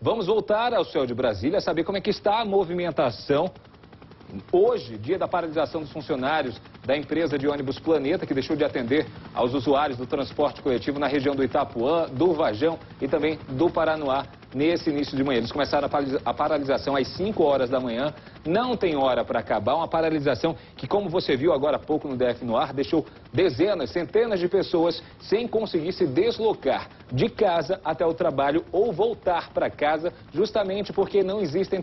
Vamos voltar ao céu de Brasília, saber como é que está a movimentação. Hoje, dia da paralisação dos funcionários da empresa de ônibus Planeta, que deixou de atender aos usuários do transporte coletivo na região do Itapuã, do Varjão e também do Paranoá, nesse início de manhã. Eles começaram a paralisação às 5 horas da manhã, não tem hora para acabar, uma paralisação que, como você viu agora há pouco no DF no ar, deixou dezenas, centenas de pessoas sem conseguir se deslocar de casa até o trabalho ou voltar para casa, justamente porque não existe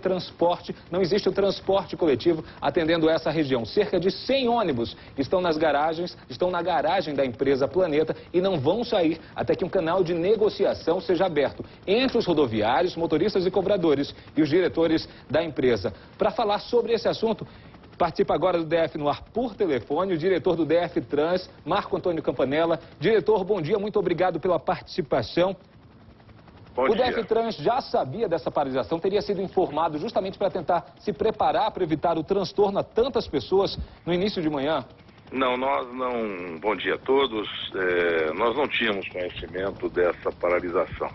o transporte coletivo atendendo essa região. Cerca de 100 ônibus estão na garagem da empresa Planeta e não vão sair até que um canal de negociação seja aberto entre os rodoviários, motoristas e cobradores e os diretores da empresa. Para falar sobre esse assunto, participa agora do DF no ar por telefone o diretor do DF Trans, Marco Antônio Campanella. Diretor, bom dia, muito obrigado pela participação. O DF Trans já sabia dessa paralisação, teria sido informado justamente para tentar se preparar para evitar o transtorno a tantas pessoas no início de manhã? Não, nós não... Bom dia a todos. Nós não tínhamos conhecimento dessa paralisação.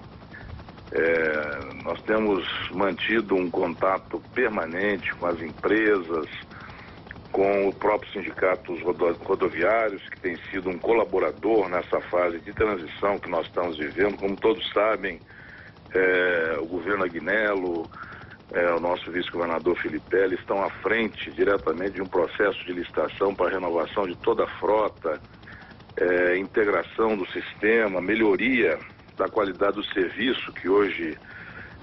Nós temos mantido um contato permanente com as empresas, com o próprio sindicato dos rodoviários, que tem sido um colaborador nessa fase de transição que nós estamos vivendo. Como todos sabem, o governo Agnello, o nosso vice-governador Filipelli estão à frente diretamente de um processo de licitação para a renovação de toda a frota, integração do sistema, melhoria da qualidade do serviço que hoje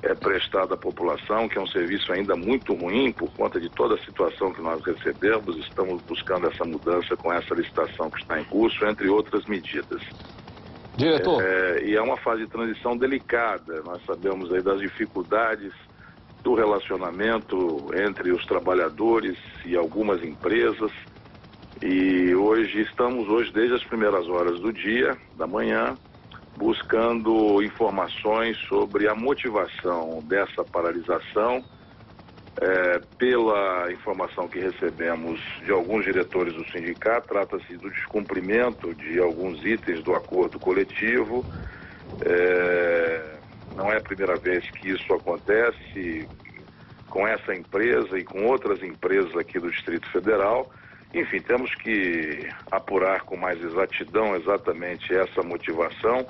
é prestado à população, que é um serviço ainda muito ruim por conta de toda a situação que nós recebemos. Estamos buscando essa mudança com essa licitação que está em curso, entre outras medidas. Diretor. E é uma fase de transição delicada. Nós sabemos aí das dificuldades do relacionamento entre os trabalhadores e algumas empresas. E estamos desde as primeiras horas do dia, da manhã, buscando informações sobre a motivação dessa paralisação. Pela informação que recebemos de alguns diretores do sindicato, trata-se do descumprimento de alguns itens do acordo coletivo. Não é a primeira vez que isso acontece com essa empresa e com outras empresas aqui do Distrito Federal. Enfim, temos que apurar com mais exatidão exatamente essa motivação.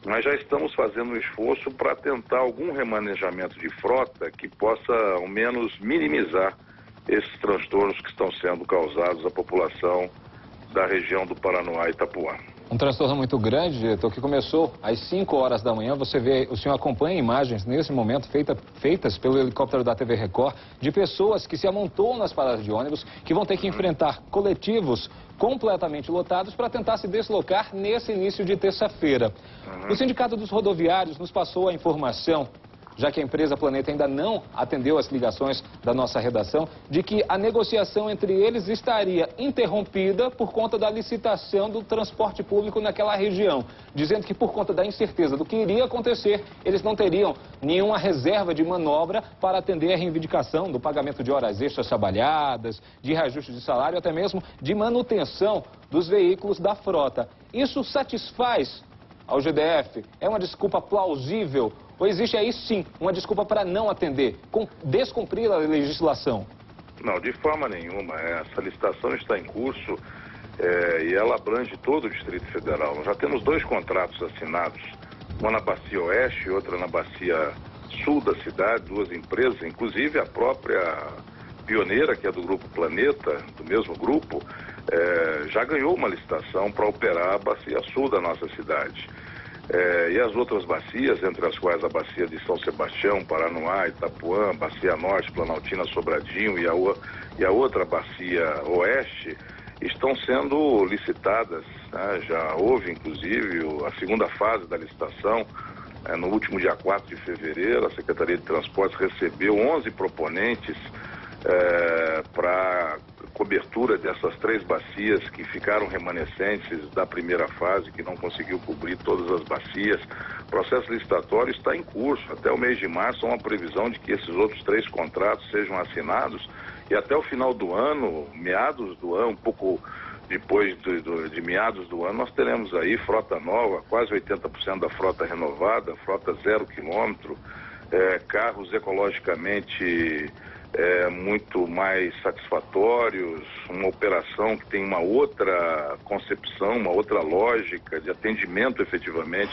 Nós já estamos fazendo um esforço para tentar algum remanejamento de frota que possa, ao menos, minimizar esses transtornos que estão sendo causados à população da região do Paranoá e Itapuã. Um transtorno muito grande, diretor, que começou às 5 horas da manhã. O senhor acompanha imagens nesse momento feitas pelo helicóptero da TV Record de pessoas que se amontoam nas paradas de ônibus, que vão ter que enfrentar coletivos completamente lotados para tentar se deslocar nesse início de terça-feira. O Sindicato dos Rodoviários nos passou a informação, já que a empresa Planeta ainda não atendeu as ligações da nossa redação, de que a negociação entre eles estaria interrompida por conta da licitação do transporte público naquela região, dizendo que por conta da incerteza do que iria acontecer, eles não teriam nenhuma reserva de manobra para atender a reivindicação do pagamento de horas extras trabalhadas, de reajuste de salário, até mesmo de manutenção dos veículos da frota. Isso satisfaz ao GDF? É uma desculpa plausível? Ou existe aí sim uma desculpa para não atender, descumprir a legislação? Não, de forma nenhuma. Essa licitação está em curso e ela abrange todo o Distrito Federal. Nós já temos 2 contratos assinados, uma na Bacia Oeste e outra na Bacia Sul da cidade, 2 empresas, inclusive a própria Pioneira, que é do Grupo Planeta, do mesmo grupo, já ganhou uma licitação para operar a Bacia Sul da nossa cidade. E as outras bacias, entre as quais a bacia de São Sebastião, Paranoá, Itapuã, Bacia Norte, Planaltina, Sobradinho e a outra bacia Oeste, estão sendo licitadas, né? Já houve, inclusive, a segunda fase da licitação. No último dia 4 de fevereiro, a Secretaria de Transportes recebeu 11 proponentes para cobertura dessas 3 bacias que ficaram remanescentes da primeira fase, que não conseguiu cobrir todas as bacias. O processo licitatório está em curso. Até o mês de março há uma previsão de que esses outros 3 contratos sejam assinados e até o final do ano, meados do ano, um pouco depois de meados do ano, nós teremos aí frota nova, quase 80% da frota renovada, frota 0 quilômetro, carros ecologicamente muito mais satisfatórios, uma operação que tem uma outra concepção, uma outra lógica de atendimento efetivamente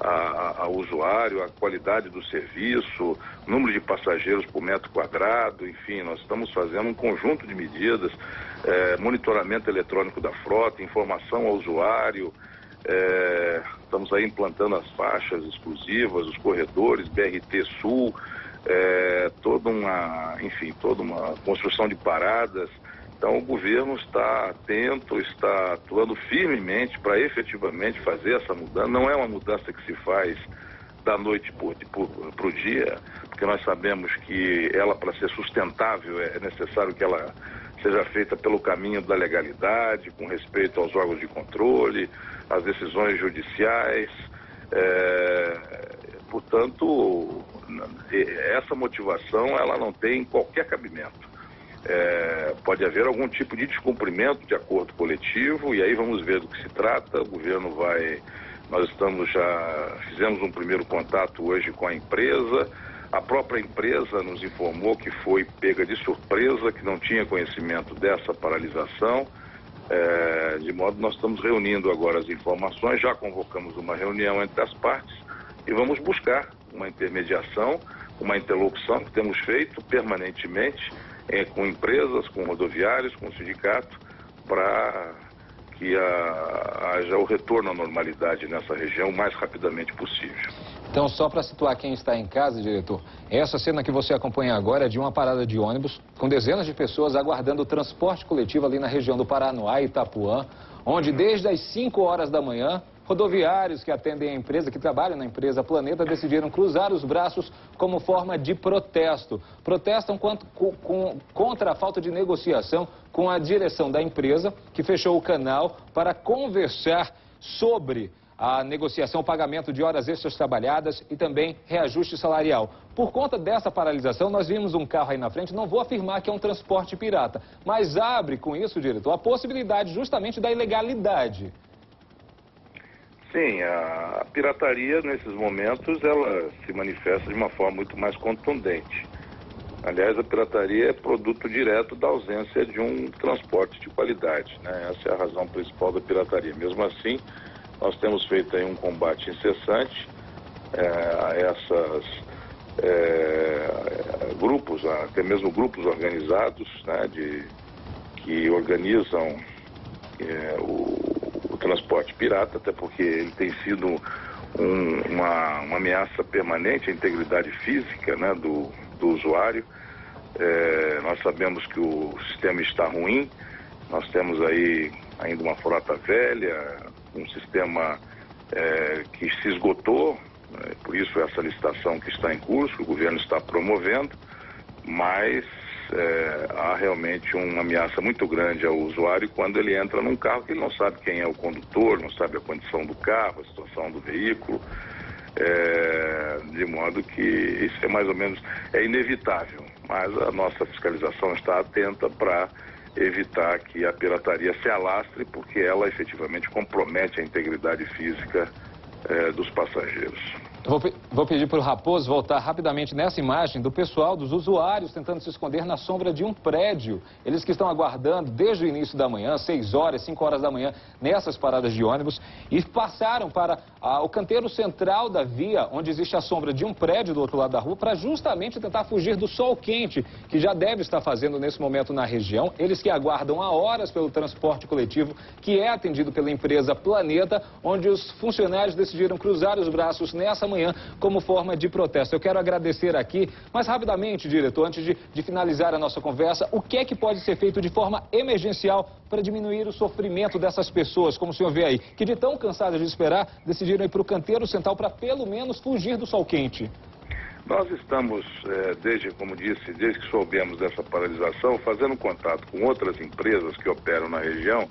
ao usuário, a qualidade do serviço, número de passageiros por metro quadrado, enfim, nós estamos fazendo um conjunto de medidas, monitoramento eletrônico da frota, informação ao usuário, estamos aí implantando as faixas exclusivas, os corredores, BRT Sul, toda uma construção de paradas. Então o governo está atento, está atuando firmemente para efetivamente fazer essa mudança. Não é uma mudança que se faz da noite para o dia, porque nós sabemos que ela, para ser sustentável, é necessário que ela seja feita pelo caminho da legalidade, com respeito aos órgãos de controle, às decisões judiciais. Portanto, essa motivação ela não tem qualquer cabimento. Pode haver algum tipo de descumprimento de acordo coletivo e aí vamos ver do que se trata. O governo nós fizemos um primeiro contato hoje com a empresa. A própria empresa nos informou que foi pega de surpresa, que não tinha conhecimento dessa paralisação. De modo que nós estamos reunindo agora as informações, já convocamos uma reunião entre as partes e vamos buscar uma intermediação, uma interlocução que temos feito permanentemente com empresas, com rodoviários, com o sindicato, para que haja o retorno à normalidade nessa região o mais rapidamente possível. Então, só para situar quem está em casa, diretor, essa cena que você acompanha agora é de uma parada de ônibus com dezenas de pessoas aguardando o transporte coletivo ali na região do Paranoá e Itapuã, onde desde as 5 horas da manhã, rodoviários que atendem a empresa, que trabalham na empresa Planeta, decidiram cruzar os braços como forma de protesto. Protestam contra a falta de negociação com a direção da empresa, que fechou o canal para conversar sobre a negociação, o pagamento de horas extras trabalhadas e também reajuste salarial. Por conta dessa paralisação, nós vimos um carro aí na frente, não vou afirmar que é um transporte pirata, mas abre com isso, diretor, a possibilidade justamente da ilegalidade. Sim, a pirataria nesses momentos ela se manifesta de uma forma muito mais contundente. Aliás, a pirataria é produto direto da ausência de um transporte de qualidade, né? Essa é a razão principal da pirataria. Mesmo assim, nós temos feito aí um combate incessante a grupos, até mesmo grupos organizados, né, que organizam o transporte pirata, até porque ele tem sido uma ameaça permanente à integridade física, né, do usuário. Nós sabemos que o sistema está ruim, nós temos aí ainda uma frota velha, um sistema que se esgotou, por isso essa licitação que está em curso, que o governo está promovendo, mas há realmente uma ameaça muito grande ao usuário quando ele entra num carro que ele não sabe quem é o condutor, não sabe a condição do carro, a situação do veículo, de modo que isso é mais ou menos inevitável, mas a nossa fiscalização está atenta para evitar que a pirataria se alastre, porque ela efetivamente compromete a integridade física dos passageiros. Vou pedir para o Raposo voltar rapidamente nessa imagem do pessoal, dos usuários tentando se esconder na sombra de um prédio. Eles que estão aguardando desde o início da manhã, 6 horas, 5 horas da manhã, nessas paradas de ônibus, e passaram para o canteiro central da via, onde existe a sombra de um prédio do outro lado da rua, para justamente tentar fugir do sol quente, que já deve estar fazendo nesse momento na região. Eles que aguardam há horas pelo transporte coletivo, que é atendido pela empresa Planeta, onde os funcionários decidiram cruzar os braços nessa manhã como forma de protesto. Eu quero agradecer aqui, mas rapidamente, diretor, antes de finalizar a nossa conversa, o que é que pode ser feito de forma emergencial para diminuir o sofrimento dessas pessoas, como o senhor vê aí, que de tão cansadas de esperar, decidiram ir para o canteiro central para pelo menos fugir do sol quente? Nós estamos, como disse, desde que soubemos dessa paralisação, fazendo contato com outras empresas que operam na região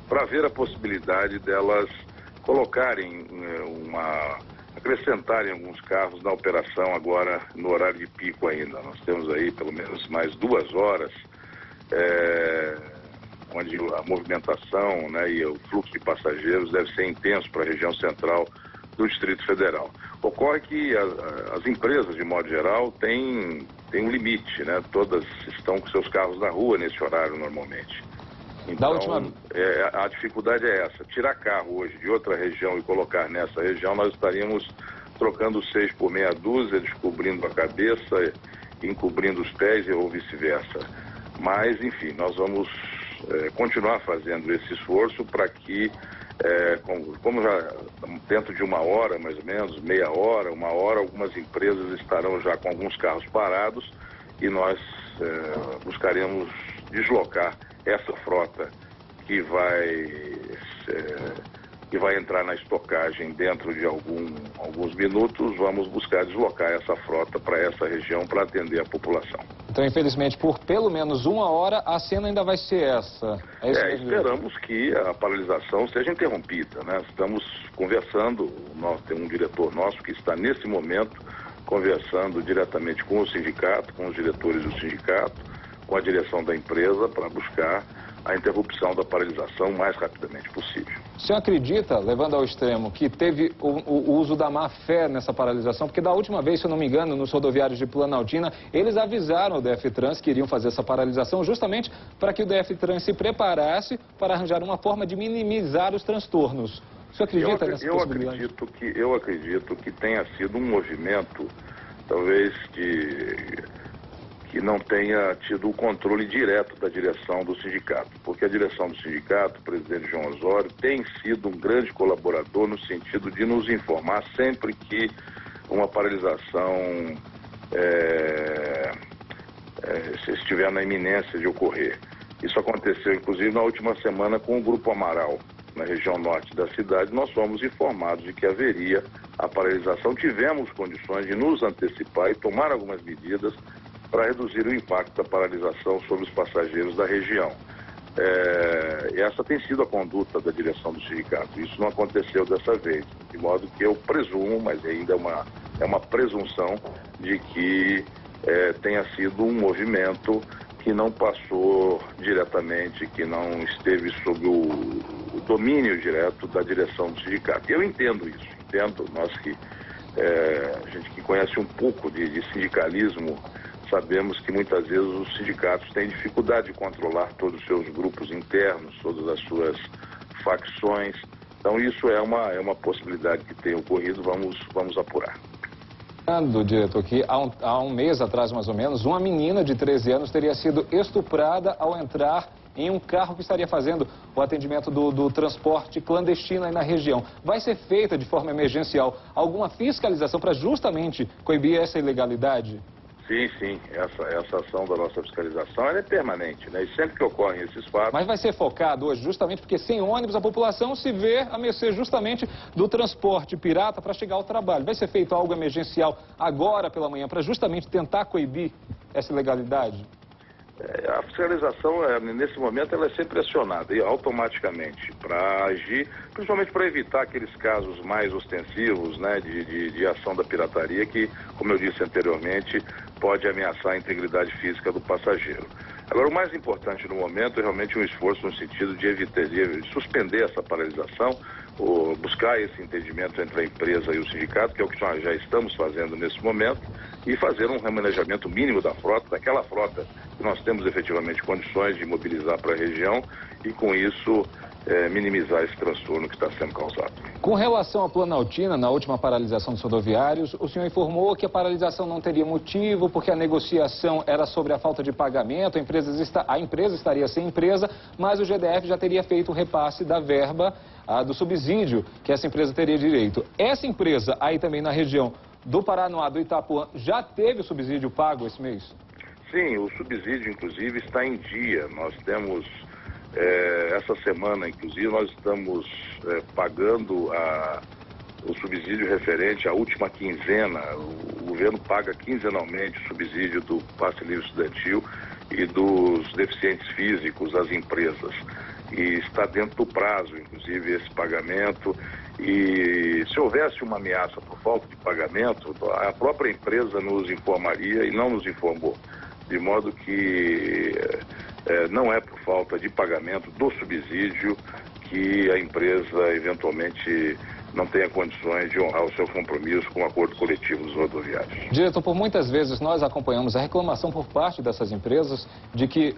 para ver a possibilidade delas colocarem acrescentarem alguns carros na operação agora no horário de pico ainda. Nós temos aí pelo menos mais 2 horas, onde a movimentação, né, e o fluxo de passageiros deve ser intenso para a região central do Distrito Federal. Ocorre que as empresas, de modo geral, têm um limite, né? Todas estão com seus carros na rua nesse horário normalmente. Então, a dificuldade é essa. Tirar carro hoje de outra região e colocar nessa região, nós estaríamos trocando 6 por meia dúzia, descobrindo a cabeça, encobrindo os pés ou vice-versa. Mas, enfim, nós vamos continuar fazendo esse esforço para que, como já dentro de 1 hora, mais ou menos, meia hora, 1 hora, algumas empresas estarão já com alguns carros parados e nós buscaremos deslocar essa frota que vai entrar na estocagem dentro de alguns minutos. Vamos buscar deslocar essa frota para essa região para atender a população. Então, infelizmente, por pelo menos 1 hora, a cena ainda vai ser essa. Esperamos que a paralisação seja interrompida, né? Estamos conversando, tem um diretor nosso que está nesse momento conversando diretamente com o sindicato, com os diretores do sindicato, com a direção da empresa para buscar a interrupção da paralisação o mais rapidamente possível. O senhor acredita, levando ao extremo, que teve o uso da má-fé nessa paralisação? Porque da última vez, se eu não me engano, nos rodoviários de Planaltina, eles avisaram o DF-Trans que iriam fazer essa paralisação justamente para que o DF-Trans se preparasse para arranjar uma forma de minimizar os transtornos. O senhor acredita nessa possibilidade? Eu acredito que tenha sido um movimento, talvez, que não tenha tido o controle direto da direção do sindicato, porque a direção do sindicato, o presidente João Osório, tem sido um grande colaborador no sentido de nos informar sempre que uma paralisação estiver na iminência de ocorrer. Isso aconteceu, inclusive, na última semana com o Grupo Amaral, na região norte da cidade. Nós fomos informados de que haveria a paralisação. Tivemos condições de nos antecipar e tomar algumas medidas para reduzir o impacto da paralisação sobre os passageiros da região. Essa tem sido a conduta da direção do sindicato. Isso não aconteceu dessa vez, de modo que eu presumo, mas ainda é uma presunção, de que tenha sido um movimento que não passou diretamente, que não esteve sob o domínio direto da direção do sindicato. Eu entendo isso, nós que, a gente que conhece um pouco de sindicalismo, sabemos que muitas vezes os sindicatos têm dificuldade de controlar todos os seus grupos internos, todas as suas facções. Então isso é uma possibilidade que tem ocorrido, vamos apurar. Diretor, que há um mês atrás, mais ou menos, uma menina de 13 anos teria sido estuprada ao entrar em um carro que estaria fazendo o atendimento do transporte clandestino aí na região. Vai ser feita de forma emergencial alguma fiscalização para justamente coibir essa ilegalidade? Sim. Essa ação da nossa fiscalização ela é permanente, né? E sempre que ocorrem esses fatos... Mas vai ser focado hoje justamente porque sem ônibus a população se vê a mercê justamente do transporte pirata para chegar ao trabalho. Vai ser feito algo emergencial agora pela manhã para justamente tentar coibir essa ilegalidade? A fiscalização, nesse momento, ela é sempre acionada e automaticamente para agir, principalmente para evitar aqueles casos mais ostensivos, né, de ação da pirataria que, como eu disse anteriormente, pode ameaçar a integridade física do passageiro. Agora, o mais importante no momento é realmente um esforço no sentido de suspender essa paralisação, ou buscar esse entendimento entre a empresa e o sindicato, que é o que nós já estamos fazendo nesse momento, e fazer um remanejamento mínimo da frota, daquela frota que nós temos efetivamente condições de mobilizar para a região e, com isso, minimizar esse transtorno que está sendo causado. Com relação à Planaltina, na última paralisação dos rodoviários, o senhor informou que a paralisação não teria motivo, porque a negociação era sobre a falta de pagamento, a empresa estaria sem empresa, mas o GDF já teria feito o repasse da verba do subsídio que essa empresa teria direito. Essa empresa aí também na região do Paranoá, do Itapuã, já teve o subsídio pago esse mês? Sim, o subsídio, inclusive, está em dia. Nós temos, essa semana, inclusive, nós estamos pagando o subsídio referente à última quinzena. O governo paga quinzenalmente o subsídio do passe livre estudantil e dos deficientes físicos às empresas. E está dentro do prazo, inclusive, esse pagamento. E se houvesse uma ameaça por falta de pagamento, a própria empresa nos informaria e não nos informou. De modo que não é por falta de pagamento do subsídio que a empresa eventualmente não tenha condições de honrar o seu compromisso com o acordo coletivo dos rodoviários. Diretor, por muitas vezes nós acompanhamos a reclamação por parte dessas empresas de que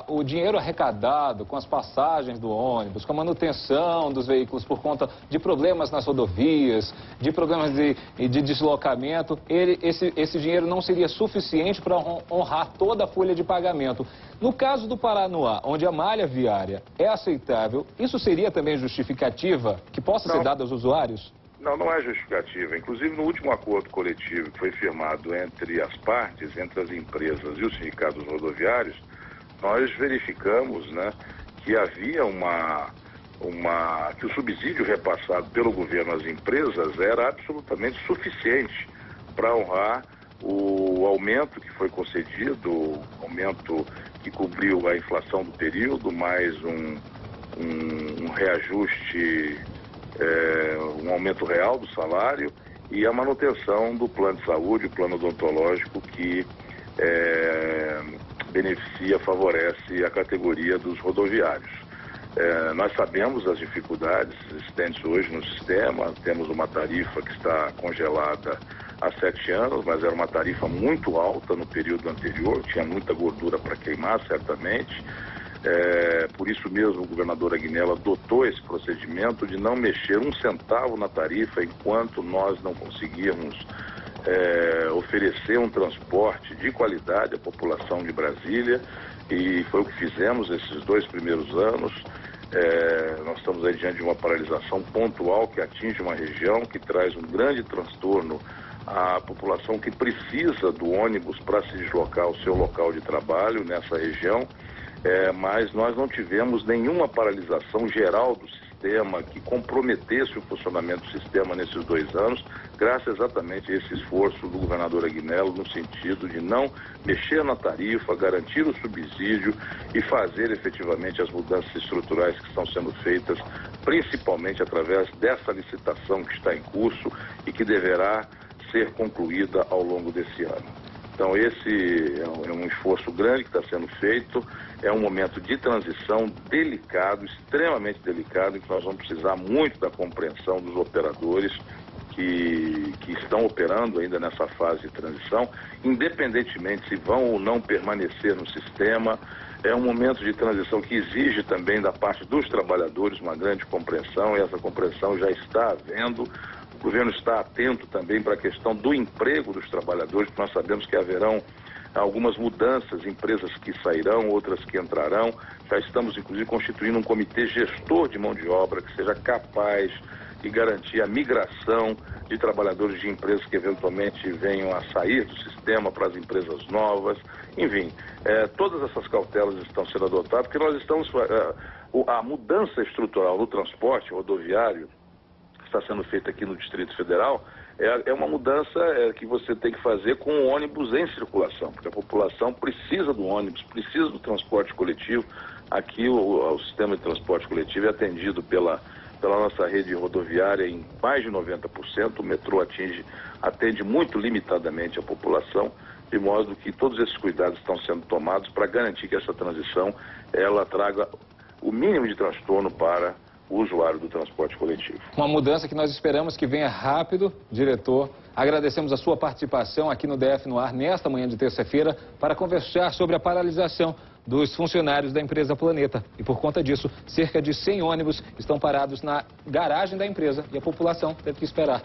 o dinheiro arrecadado com as passagens do ônibus, com a manutenção dos veículos por conta de problemas nas rodovias, de problemas de deslocamento, esse dinheiro não seria suficiente para honrar toda a folha de pagamento. No caso do Paranoá, onde a malha viária é aceitável, isso seria também justificativa que possa ser dada aos usuários? Não, não é justificativa. Inclusive, no último acordo coletivo que foi firmado entre as partes, entre as empresas e os sindicatos rodoviários, nós verificamos, né, que havia que o subsídio repassado pelo governo às empresas era absolutamente suficiente para honrar o aumento que foi concedido, o aumento que cobriu a inflação do período, mais um reajuste, um aumento real do salário e a manutenção do plano de saúde, o plano odontológico que beneficia, favorece a categoria dos rodoviários. Nós sabemos das dificuldades existentes hoje no sistema, temos uma tarifa que está congelada há 7 anos, mas era uma tarifa muito alta no período anterior, tinha muita gordura para queimar, certamente. Por isso mesmo o governador Aguinello adotou esse procedimento de não mexer um centavo na tarifa enquanto nós não conseguirmos oferecer um transporte de qualidade à população de Brasília, e foi o que fizemos esses 2 primeiros anos. Nós estamos aí diante de uma paralisação pontual que atinge uma região, que traz um grande transtorno à população que precisa do ônibus para se deslocar ao seu local de trabalho nessa região, mas nós não tivemos nenhuma paralisação geral do sistema que comprometesse o funcionamento do sistema nesses 2 anos, graças exatamente a esse esforço do governador Aguinello no sentido de não mexer na tarifa, garantir o subsídio e fazer efetivamente as mudanças estruturais que estão sendo feitas, principalmente através dessa licitação que está em curso e que deverá ser concluída ao longo desse ano. Então esse é um esforço grande que está sendo feito, é um momento de transição delicado, extremamente delicado, em que nós vamos precisar muito da compreensão dos operadores que estão operando ainda nessa fase de transição, independentemente se vão ou não permanecer no sistema. É um momento de transição que exige também da parte dos trabalhadores uma grande compreensão, e essa compreensão já está havendo. O governo está atento também para a questão do emprego dos trabalhadores, porque nós sabemos que haverão algumas mudanças, empresas que sairão, outras que entrarão. Já estamos, inclusive, constituindo um comitê gestor de mão de obra que seja capaz de garantir a migração de trabalhadores de empresas que eventualmente venham a sair do sistema para as empresas novas. Enfim, todas essas cautelas estão sendo adotadas, porque nós estamos... a mudança estrutural no transporte rodoviário está sendo feita aqui no Distrito Federal, é uma mudança que você tem que fazer com o ônibus em circulação, porque a população precisa do ônibus, precisa do transporte coletivo. Aqui o sistema de transporte coletivo é atendido pela nossa rede rodoviária em mais de 90%, o metrô atende muito limitadamente a população, de modo que todos esses cuidados estão sendo tomados para garantir que essa transição ela traga o mínimo de transtorno para o usuário do transporte coletivo. Uma mudança que nós esperamos que venha rápido, diretor. Agradecemos a sua participação aqui no DF no Ar nesta manhã de terça-feira para conversar sobre a paralisação dos funcionários da empresa Planeta. E por conta disso, cerca de 100 ônibus estão parados na garagem da empresa e a população teve que esperar